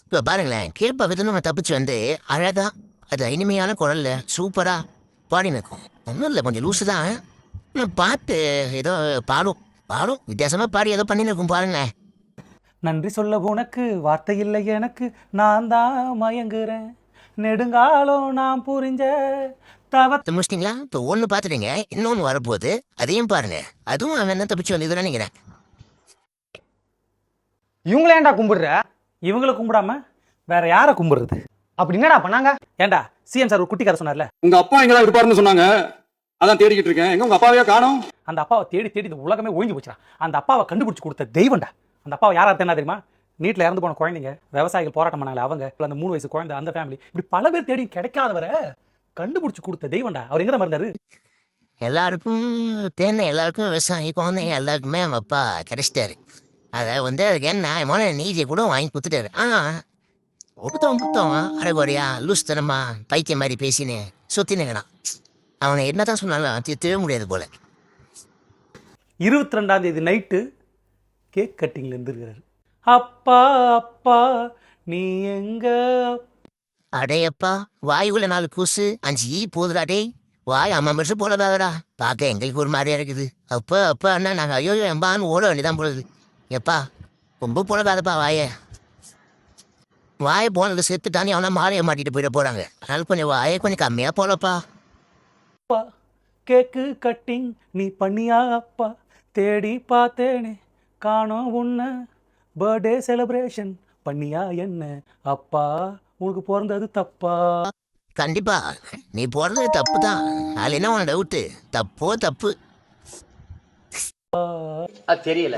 இப்போ பாருங்களேன், கேட்ப விதமாக தப்பிச்சு வந்து அழகா அது இனிமையான குரல்ல சூப்பரா பாடி நிற்கும். ஒன்றும் இல்லை, கொஞ்சம் லூஸு தான். நான் பார்த்து ஏதோ பாடும் பாடும் வித்தியாசமாக பாடி ஏதோ பண்ணி நிற்கும் பாருங்களேன். நன்றி சொல்ல உனக்கு வார்த்தை இல்லை எனக்கு, நான் தான் மயங்குறேன் நெடுங்காலம் நான் புரிஞ்ச தவ. முடிச்சிட்டிங்களா? இப்போ ஒன்று பார்த்துட்டீங்க, இன்னொன்று வரப்போகுது, அதையும் பாருங்க. அதுவும் அவன் என்ன தப்பிச்சு வந்ததுன்னு நினைக்கிறேன். இவங்கள ஏன்டா கும்பிடுற? இவங்களை கும்பிடாம வேற யாரை கும்பிடுறது? அப்படி என்னடா பண்ணாங்க? ஏண்டா சிஎம் சார் ஒரு குட்டி கதை சொன்னார்ல, உங்க அப்பா எங்கதான் இருப்பாருன்னு சொன்னாங்க. அதான் தேடிக்கிட்டு இருக்கேன். எங்க உங்க அப்பாவையா காணோம்? அந்த அப்பாவை தேடி தேடி இந்த உலகமே ஒழிஞ்சு போச்சுடா. அந்த அப்பாவை கண்டுபிடிச்சு கொடுத்த தெய்வம்டா. அந்த அப்பாவை யாரா என்ன தெரியுமா? நீட்டில் இறந்து போன குழந்தைங்க, விவசாயிகள் போராட்டம் பண்ணாங்களே அவங்க, அந்த 3 வயசு குழந்தை, அந்த ஃபேமிலி, இப்படி பல பேர் தேடி கிடைக்காதவரை கண்டுபிடிச்சு கொடுத்த தெய்வம்டா. அவர் எங்க தான் இருந்தாரு? எல்லாருக்கும் தேனை, எல்லாருக்கும் விவசாயி குழந்தைங்க எல்லாருக்குமே அவன் அப்பா கிடைச்சிட்டாரு. அதை வந்து அதுக்கு என்ன நீதியை கூட வாங்கி கொடுத்துட்டாரு. புத்தம் அரைகுறையா லூஸ் தனமா பைத்தியம் மாதிரி பேசினே சுத்தினுங்கண்ணான். அவனை என்னதான் சொன்னாலும் தீர்த்தவே முடியாது போல. 22ஆம் தேதி நைட்டு கேக் கட்டிங்ல இருந்துருக்கிறாரு. அப்பா அப்பா நீ எங்க? அடையப்பா வாயுள்ள 4 கூசு 5 ஈ போதுடா. டே வாய் அம்மா மட்டும் போலதாகடா. பார்க்க எங்களுக்கு ஒரு மாதிரியா இருக்குது. அப்பா அப்பா அண்ணா நாங்கள் ஐயோ எம்பான்னு ஓட வேண்டியதான் போடுது. எப்பா ரொம்ப போலதாதப்பா வாயை போனது செத்துட்டானே அவனா மாலையை மாட்டிட்டு போயிட போறாங்க. அதனால கொஞ்சம் வாயை கொஞ்சம் கம்மியா போலப்பா. கேக்கு கட்டிங் நீ பண்ணியா அப்பா? தேடி பார்த்தேனே காணோம் உன்ன. பர்த்டே செலிப்ரேஷன் பண்ணியா என்ன அப்பா? உனக்கு பிறந்தது தப்பா? கண்டிப்பா நீ போறது தப்பு தான். அதுல என்ன உன டவுட்டு? தப்போ தப்பு. தெரியல.